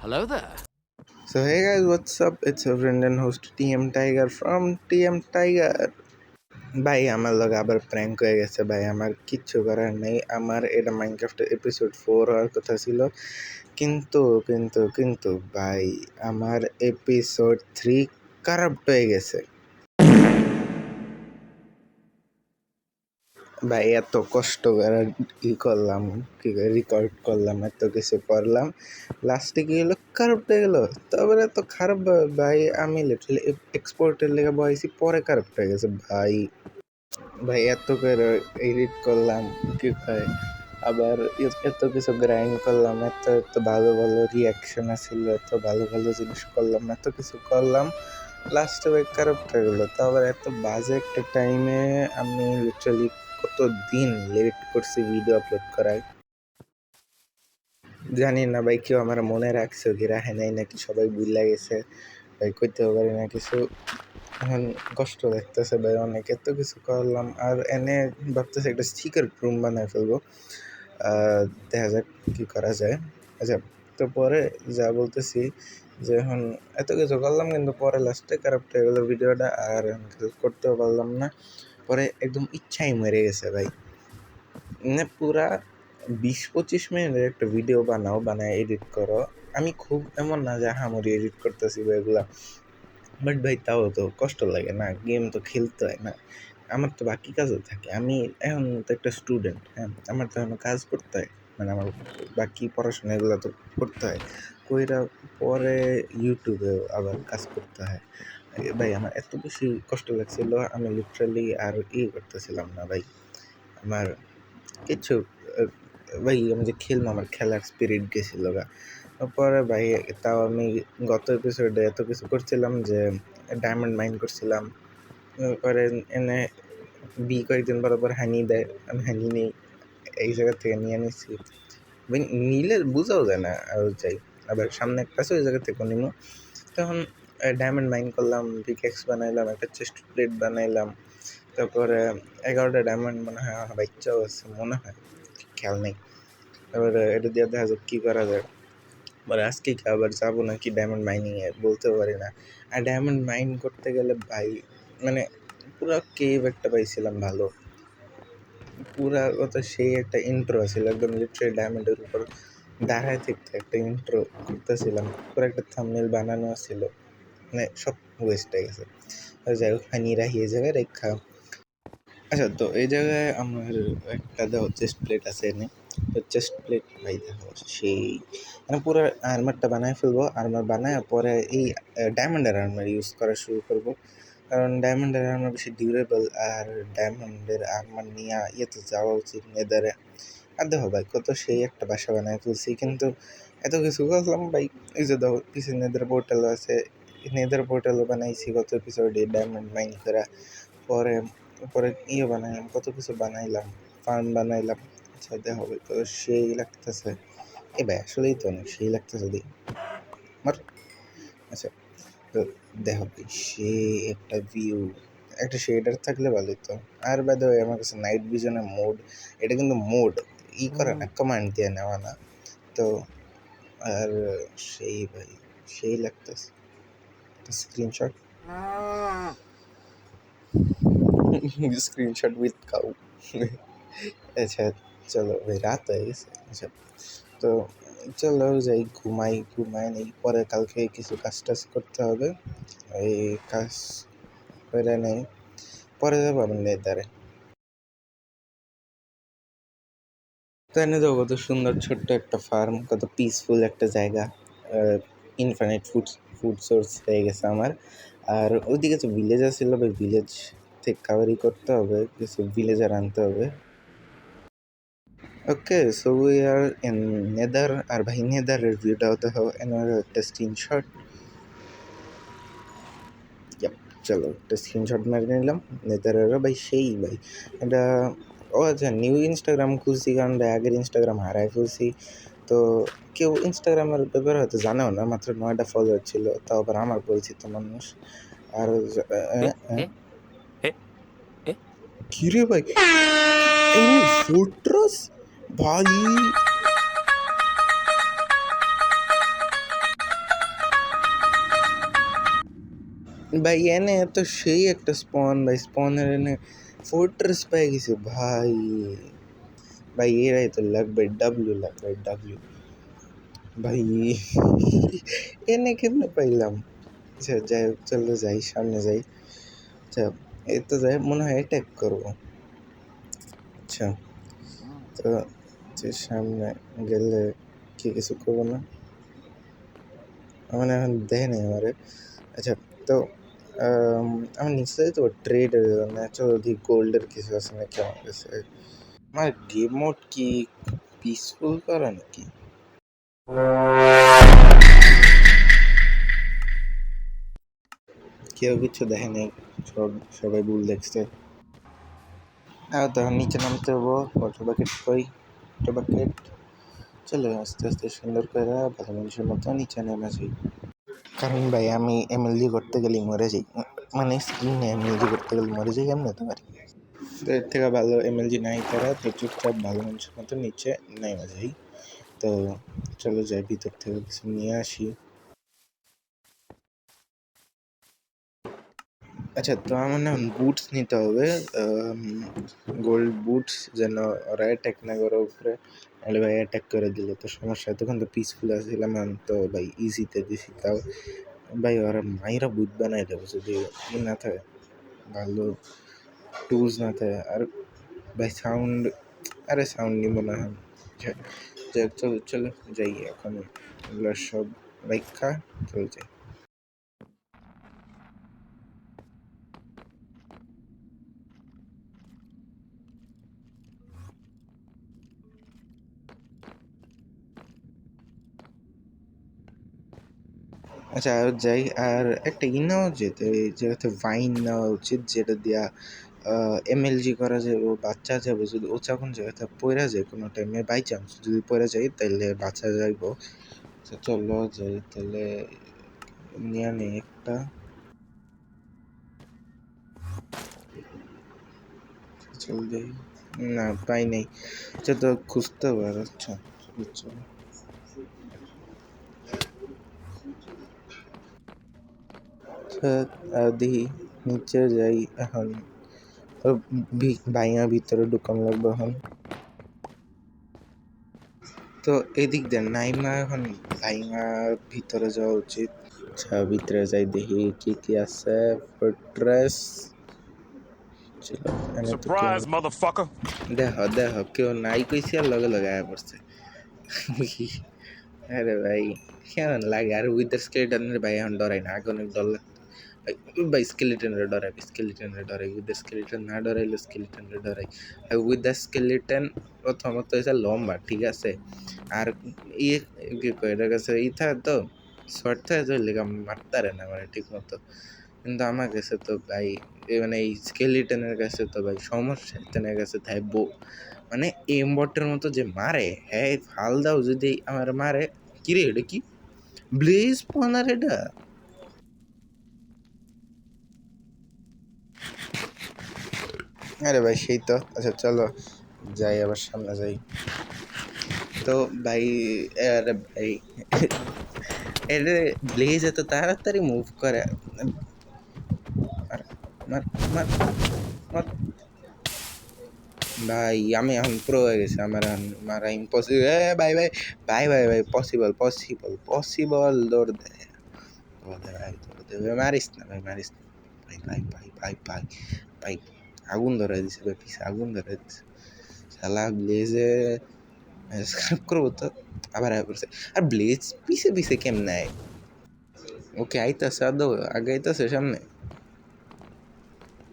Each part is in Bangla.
Hello there. So hey guys, what's up? It's your friend and host TM Tiger from TM Tiger. ভাই আমার লগ আবার প্র্যাঙ্ক হয়ে গেছে ভাই, আমার কিচ্ছু করার নেই। আমার এটা মাইনক্রাফটের এপিসোড 4 হওয়ার কথা ছিল, কিন্তু ভাই আমার এপিসোড 3 কারাপ্ট হয়ে গেছে। ভাই এত কষ্ট করে করলাম, রেকর্ড করলাম, এত কিছু করলাম, লাস্টে কি হলো, কারাপ্ট হয়ে গেলো। তারপরে এত খারাপ ভাই, আমি লিটারালি এক্সপোর্টের লেগে বয়েছি, পরে কারাপ্ট হয়ে গেছে ভাই। ভাই এত করে এডিট করলাম, কি হয় আবার এত কিছু গ্রাইন্ড করলাম, এত এত ভালো ভালো রিয়াকশন আসছিল, এত ভালো ভালো জিনিস করলাম, এত কিছু করলাম, লাস্টে ভাই কারাপ্ট হয়ে গেলো। তো আবার এত বাজে একটা টাইমে আমি লিটারালি কত দিন লেট করছি ভিডিও আপলোড করায়। জানি না ভাই কেউ আমার মনে রাখছে কি রাখে নাই, নাকি সবাই ভুলে গেছে ভাই, কইতেও পারি না কিছু। এখন কষ্ট লাগতেছে ভাই অনেক, এত কিছু করলাম। আর এনে ভাবতেছে একটা সিক্রেট রুম বানায় ফেলবো, দেখা যাক কী করা যায়। আচ্ছা, তো পরে যা বলতেছি যে এখন এত কিছু করলাম, কিন্তু পরে লাস্টে কারাপ্ট হয়ে গেলো ভিডিওটা, আর করতেও পারলাম না। পরে একদম ইচ্ছাই মরে গেছে ভাই, মানে পুরা 20-25 মিনিটের একটা ভিডিও বানায় এডিট করো। আমি খুব এমন না যে হামরি এডিট করতেছি বা এগুলা, বাট ভাই তাও তো কষ্ট লাগে না, গেম তো খেলতে হয় না, আমার তো বাকি কাজও থাকে। আমি এখন তো একটা স্টুডেন্ট, হ্যাঁ, আমার তো এখন কাজ করতে হয়, মানে আমার বাকি পড়াশোনা এগুলো তো করতে হয়, কইরা পরে ইউটিউবেও আবার কাজ করতে হয়। ভাই আমার এত বেশি কষ্ট লাগছিল, আমি লিটারালি আর করতেছিলাম না ভাই, আমার কিচ্ছু ভাই, আমি যে খেলবো আমার খেলার স্পিরিট গেছিল গা। পরে ভাই তাও আমি গত এপিসোডে এত কিছু করছিলাম যে ডায়মন্ড মাইন করছিলাম, পরে এনে কয়েকদিন পর হানি দেয়, আমি হানি নেই, এই জায়গা থেকে নিয়ে নিচ্ছি ভাই, নিলে বুঝাও যায় না আর যাই, আবার সামনে একটা আছে ওই জায়গা থেকে নিবো। তখন ডায়মন্ড মাইন করলাম, পিকেক্স বানাইলাম, একটা চেস্ট প্লেট বানাইলাম, তারপরে 11টা ডায়মন্ড মনে হয় বাচ্চাও আছে, মনে হয়, খেয়াল নেই। তারপরে এটা দিয়ে দেখা যাক কী করা যায়। মানে আজকে কি আবার যাবো নাকি ডায়মন্ড মাইনিংয়ে বলতেও পারি না। আর ডায়মন্ড মাইন করতে গেলে ভাই মানে পুরো কেভ একটা পাইছিলাম ভালো, পুরা কথা সেই একটা ইন্ট্রো ছিল, একদম লিটারালি ডায়মন্ডের উপর দাঁড়ায় থাকতে একটা ইন্ট্রো করতেছিলাম, পুরো একটা থাম্বনেল বানানো ছিল, মানে সব ওয়েস্ট হয়ে গেছে। যাই হোক, হানি রাহি এই জায়গায় রেখা। আচ্ছা, তো এই জায়গায় আমার একটা দেখো চেস্ট প্লেট আছে এনে, তো চেস্ট প্লেট ভাই দেখো সেই মানে পুরো আর্মারটা বানায় ফেলবো, আর্মার বানায় পরে এই ডায়মন্ডের আর্মার ইউজ করা শুরু করবো, কারণ ডায়মন্ডের আর্মার বেশি ডিউরেবল, আর ডায়মন্ডের আর্মার নিয়ে ইয়েতে যাওয়া উচিত নেদারে। আর দেখো ভাই কত সেই একটা বাসা বানায় ফেলছি, কিন্তু এত কিছু করলাম ভাই, এই যে দেখো পিছনে নেদার পোর্টালও আছে, নেদার পোর্টালও বানাইছি গত এপিসোডে ডায়মন্ড মাইন করা। পরে পরে বানাইলাম, কত কিছু বানাইলাম, ফার্ম বানাইলাম। আচ্ছা দেখো ভাই তো সেই লাগতেছে, এ ভাই আসলেই তো অনেক সেই লাগতেছে দেখি আমার। আচ্ছা, তো দেখো ভাই সে একটা ভিউ, একটা শেডার থাকলে ভালোই তো। আর বাই দ্য ওয়ে আমার কাছে নাইট ভিশনের মোড, এটা কিন্তু মোড করা না, কমান্ড দিয়ে নেওয়া না তো। আর সেই ভাই সেই লাগতেছে, স্ক্রিনশট স্ক্রিনশট উইথ কাউ। আচ্ছা চলো ভাই, রাত হয়ে গেছে। আচ্ছা, তো চলো যাই, ঘুমাই নেই, পরে কালকে কিছু কাজ টাজ করতে হবে, এই কাজ করে নেই, পরে যাবো আমি নেদারে। তো এনে যাবো, কত সুন্দর ছোট্ট একটা ফার্ম, কত পিসফুল একটা জায়গা, ইনফিনিট ফুড সোর্স হয়ে গেছে আমার। আর ওইদিকে কিছু ভিলেজ আসছিল ভাই, ভিলেজ থেকে কাভারি করতে হবে, কিছু ভিলেজার আনতে হবে। Okay, so we are in nether, আর ভাই নেদারের ভিউটা হতে হবে এনার একটা স্ক্রিনশট। চলো একটা স্ক্রিনশট মেরে নিলাম নেদারেরও ভাই, সেই ভাই এটা। ও আচ্ছা, নিউ ইনস্টাগ্রাম খুলছি, কারণ ভাই আগের ইনস্টাগ্রাম হারাই ফেলছি, তো কেউ ইনস্টাগ্রামের ব্যাপারে হয়তো জানেও না, মাত্র 9টা ফলোয়ার ছিল, তাও আবার আমার পরিচিত মানুষ। আর কি রে ভাই, এমনি ফোর্ট্রেস ভাই, ভাই এনে তো সেই একটা স্পন ভাই, স্পনের এনে ফোর্ট্রেস পেয়ে গেছে ভাই। ভাই এরাই তো লাগবে, ডাব্লিউ ভাই। এনে কেমনে পাইলাম? আচ্ছা যাই হোক, চলো যাই, সামনে যাই। আচ্ছা এই তো যাই, মনে হয় অ্যাটাক করবো। আচ্ছা তো যে সামনে গেলে কি কিছু করবো না, মানে এখন দেখে নেই আমারে। আচ্ছা তো আমার নিশ্চয়ই তো ট্রেডের জন্য চলো গোল্ডের কিছু আছে নাকি আমার কাছে। আমার গেম মোড কি পিসফুল করা নাকি? কেউ কিছু দেখে নেই, সবাই ভুল দেখছে। আর তখন নিচে নামতে হবো। ওয়াটার বাকেট কই? ওয়াটার বাকেট, চলো আস্তে আস্তে সুন্দর করে ভালো মানুষের মতো নিচে নেমে যাই। কারণ ভাই আমি এমএলজি করতে গেলে মরে যাই, মানে স্ক্রিনে এমএলজি করতে গেলে মরে যাই, এমনি তো পারি। তো এর থেকে ভালো এমএলজি নাই তারা, তো চুপচাপ ভালো মানুষের মতো নিচে নেমে যাই। তো চলো যাই, ভিতর থেকে কিছু নিয়ে আসি। আচ্ছা তো আমার না বুটস নিতে হবে, গোল্ড বুটস, যেন ওরা অ্যাটাক না করে উপরে। নাহলে ভাই অ্যাটাক করে দিলে তো সমস্যা, তখন তো পিসফুল আসছিলাম, আমি তো ভাই ইজিতে দিছি। তাও ভাই ওরা মাইরা বুট বানাই দেবে যদি না থাকে, ভালো টুলস না থাকে। আর ভাই সাউন্ড, আরে সাউন্ড নিব না এখন। চলো চলো যাই এখন, এগুলো সব রাইখা চলে যাই। আচ্ছা আর যাই, আর একটা নেওয়া যেত, এই জায়গাতে ভাইন নেওয়া উচিত, যেটা দিয়া এমএলজি করা যাবে, বাচ্চা যাবে যদি ও যখন জায়গাতে পড়ে যায় কোনো টাইমে, বাই চান্স যদি পড়ে যায় তাহলে বাচ্চা যাইব। আচ্ছা চলো যাই তাহলে, নিয়ে নেই একটা। চল যাই, না পাই নাই। আচ্ছা তো খুঁজতে পার। আচ্ছা চলো চলো। আচ্ছা দেখি নিচে যাই এখন, ভাইয়া ভিতরে ঢুকান লাগবে এখন। তো এদিক দেন নাইমা, এখন ভাইয়া ভিতরে যাওয়া উচিত। আচ্ছা ভিতরে যাই দেখি কি কি আছে। ফোর্ট্রেস, চলো এনে তো কেউ Surprise, motherfucker! দেখ দেখ কেউ নাই কইছি আর লগে লগে আয়া পড়ছে। আরে ভাই কেমন লাগে, আর উইথ দ্য স্কেলেটনের ভাই এখন ডরাই না, আগে অনেক ডর লাগতো ভাই। স্কেলেটনের ডরাই, স্কেলেটনের ডরাই, উইথ দ্য স্কেলেটন না ডরাইলে স্কেলেটনের ডরাই। আর উইথ দ্য স্কেলেটন প্রথমত হয়েছে লম্বা, ঠিক আছে। আর ইয়ে কি কয় এটার কাছে ই থাকে তো, শর্ট থাকে তো, লেগা মারতারে না মানে ঠিক মতো। কিন্তু আমার কাছে তো ভাই মানে এই স্কেলিটনের কাছে তো ভাই সমস্যা, তেনের কাছে তাই মানে এমবটের মতো যে মারে, হ্যাঁ ফাল দাও যদি আমার মারে। কিরে এটা কি ব্লেজ পনার এটা? আরে ভাই সেই তো। আচ্ছা চলো যাই, আবার সামনে যাই। তো ভাই আরে ভাই এটা ব্লেজ এত তাড়াতাড়ি মুভ করে। মার মার মার মার। ভাই আমি এখন প্রো হয়ে গেছে, আমার এখন মারা ইম্পসিবল। ভাই ভাই ভাই ভাই ভাই পসিবল পসিবল পসিবল, দৌড় দে দৌড় দে ভাই, দৌড় দে ভাই, মারিস না ভাই, মারিস না ভাই ভাই ভাই ভাই ভাই ভাই। আগুন ধরে দিছে ভাই, পিছে আগুন ধরে দিছে শালা ব্লেজে। স্ক্রাপ করবো তো আবার আয় পড়ছে। আর ব্লেজ পিছে পিছে কেমনে আয়? ওকে আইতাছে, আদৌ আগে আইতাছে সামনে।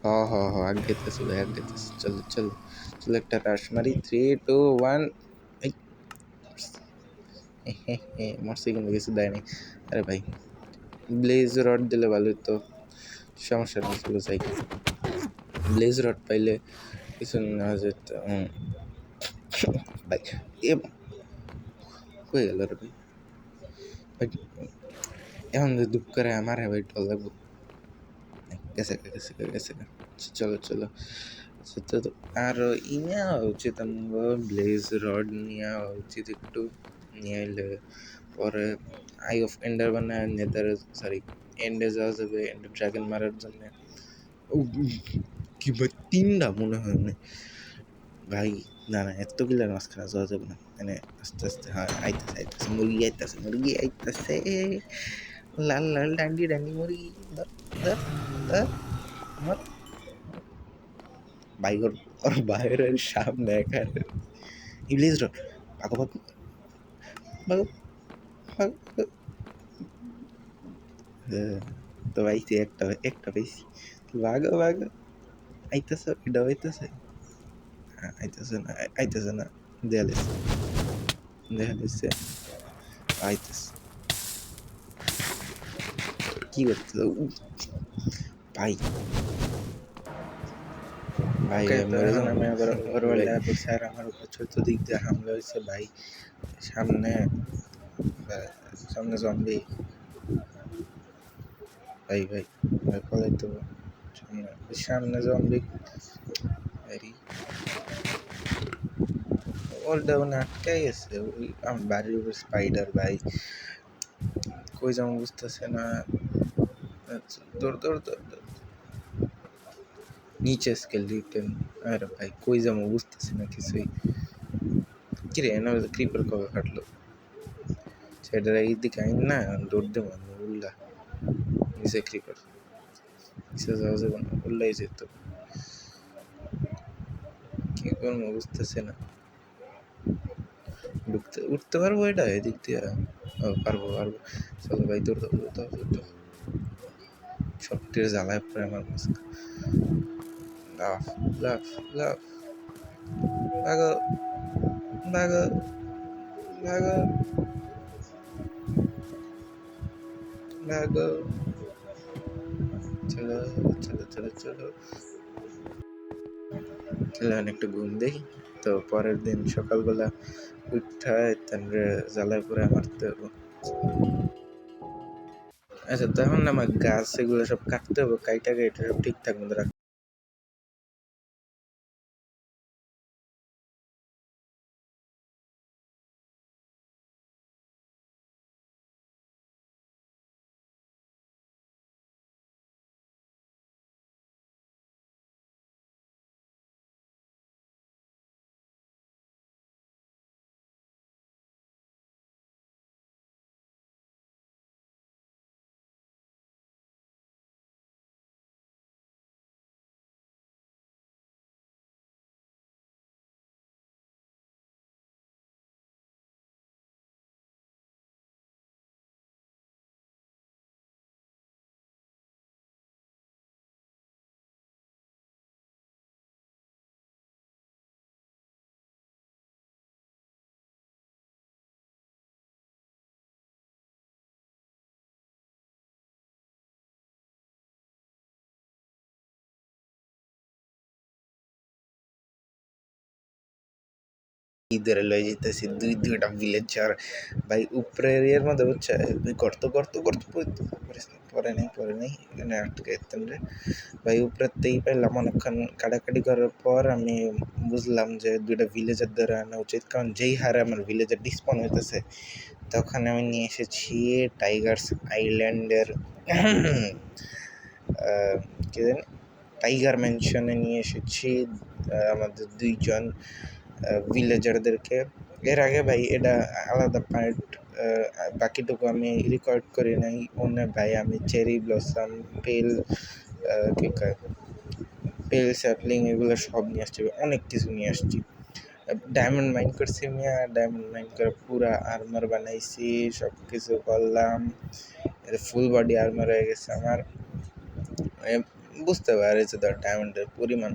হ হ হ আগাইতেছে ভাই, আগাইতেছে। চলো চলো চলো, একটা রাশ মারি, 3 2 1। মরছে কিন্তু কিছু দেয় নাই। আরে ভাই ব্লেজ রড দিলে ভালো হতো, সমস্যা নেই, চলো যাই। ব্লেজ রড পাইলে কিছু নেওয়া যেত। ভাই এ কই গেল রে ভাই? ভাই এখন যে দুপ করে আমার ভাই ডর লাগবো। গেছে গেছে গেছে। চলো চলো। আচ্ছা তো আর ই নেওয়া উচিত, আমার ব্লেজ রড নেওয়া উচিত একটু, নিয়ে এলে পরে আই অফ এন্ডার বানায় নেদার, সরি এন্ডে যাওয়া যাবে, এন্ডে ড্রাগন মারার জন্যে। ও কি ভাই, 3টা মনে হয় না ভাই। না না, এত কিলার মাঝখানে যাওয়া যাবে না। মানে আস্তে আস্তে, হ্যাঁ আইতাছে আইতাছে, মুরগি আইতাছে, মুরগি আইতাছে, লাল লাল ডান্ডি ডান্ডি মুরগি। ধর ধর ধর, মর ভাই। ওর ওর বাইরের সামনে এখানে ইবলিস রোড। ভাগো ভাগো ভাগো ভাগো। হ্যাঁ, তো পাইছি একটা, একটা পাইছি। ভাগো ভাগো। আইতাছে, এটা আইতাছে, আইতাছে না, আইতাছে না। দেয়ালিস, দেয়ালিসে আইতাছে। কি করতেছে ভাই? ভাই ওকে, ভাই তো মরে এখন যাবো আমি আবার ভাই। ওভারওয়ার্ল্ডে পড়ছি আর আমার উপর চতুর্দিক দিয়ে হামলা হয়েছে ভাই। সামনে সামনে জম্বি। ভাই ভাই ভাই পলাই তো, সামনে সামনে জম্বি। ওর ডাউনে আটকে গেছে ওই আমার বাড়ির উপর স্পাইডার ভাই। কই যাবো বুঝতেছে না। আচ্ছা, দৌড় দৌড় দৌড় দৌড়। নিচে স্কেল রিটেন। আরে ভাই কই যাবো বুঝতেছি না কিছুই। কিরে এনে ক্রিপার কবে কাটলো? সেটার এই দিকে আইন না, দৌড় দেবো আমি উল্লা। নিচে ক্রিপার, নিচে যাওয়া যাবে না, উল্লাই যেত। কি করবো বুঝতেছে না। ঢুকতে উঠতে পারবো এটা এদিক দিয়ে? ও পারবো পারবো। চলো ভাই দৌড় দাও দৌড় দাও দৌড় দাও। সবটির জ্বালায় পড়ে আমার মাঝখানে। লাফ লাফ লাফ। ভাগো ভাগো ভাগো ভাগো। চলো চলো চলো চলো। চলো একটু ঘুম দেই। তো পরের দিন সকালবেলা উঠায় তারপরে জ্বালায় পড়ে মারতে হবো। আচ্ছা, তখন আমার গাছ এগুলো সব কাটতে হবে, কাইটা কাইটা সব ঠিকঠাক মতো রাখতে। ধরে লয়ে যেতেছি দুইটা ভিলেজার ভাই উপরের এর মধ্যে বুঝছে, গর্ত গর্ত গর্ত পরে নেই এখানে আটকে যেতাম রে ভাই। উপরেতেই পাইলাম অনেকক্ষণ কাটাকাটি করার পর আমি বুঝলাম যে দুইটা ভিলেজার ধরে আনা উচিত, কারণ যেই হারে আমার ভিলেজার ডিসপন হইতেছে তখন আমি নিয়ে এসেছি টাইগার্স আইল্যান্ডের কি জানি টাইগার ম্যানশনে নিয়ে এসেছি আমাদের দুইজন ভিলেজারদেরকে। এর আগে ভাই এটা আলাদা পার্ট, বাকিটুকু আমি রেকর্ড করি নাই। অন্য ভাই আমি চেরি ব্লসম, পেল কী কয় পেল স্যাপলিং এগুলো সব নিয়ে আসছি, অনেক কিছু নিয়ে আসছি। ডায়মন্ড মাইন করছি মিয়া, ডায়মন্ড মাইন করে পুরা আর্মার বানাইছি, সব কিছু করলাম। ফুল বডি আর্মার হয়ে গেছে আমার। বুঝতে পারে যে ধর ডায়মন্ডের পরিমাণ,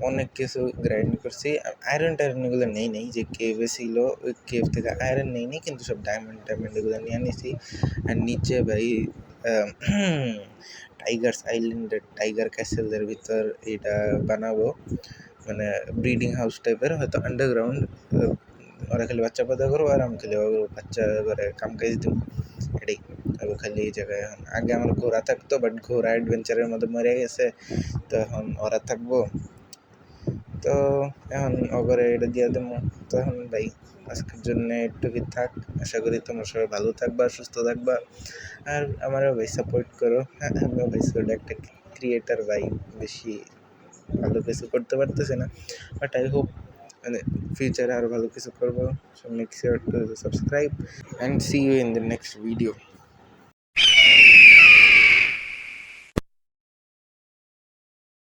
অনেক কিছু গ্রাইন্ড করছি। আয়রন টায়রন এগুলো নেই যে কেভে ছিল, ওই কেভ থেকে আয়রন নেই কিন্তু সব ডায়মন্ড টায়মন্ড এগুলো নিয়ে নিছি। আর নিচে ভাই টাইগার্স আইল্যান্ডের টাইগার ক্যাসেলের ভিতর এটা বানাবো, মানে ব্রিডিং হাউস টাইপের, হয়তো আন্ডারগ্রাউন্ড। ওরা খালি বাচ্চা পয়দা করবো আর আমি খালি বাচ্চা করে কাম কাজ দিব, এটাই। আমি খালি এই জায়গায় এখন, আগে আমার ঘোড়া থাকতো বাট ঘোড়া অ্যাডভেঞ্চারের মধ্যে মরে গেছে, তো এখন ওরা থাকবো। তো এখন অগরে এটা দিয়ে দেবো। তো এখন ভাই আজকের জন্য একটুকি থাক। আশা করি তোমরা সবাই ভালো থাকবা, সুস্থ থাকবা, আর আমারও ভাই সাপোর্ট করো। হ্যাঁ, আমিও ভাই ছোট একটা ক্রিয়েটার ভাই, বেশি ভালো কিছু করতে পারতেছি না, বাট আই হোপ মানে ফিউচারে আরও ভালো কিছু করবো। So make sure to subscribe and see you in the next video.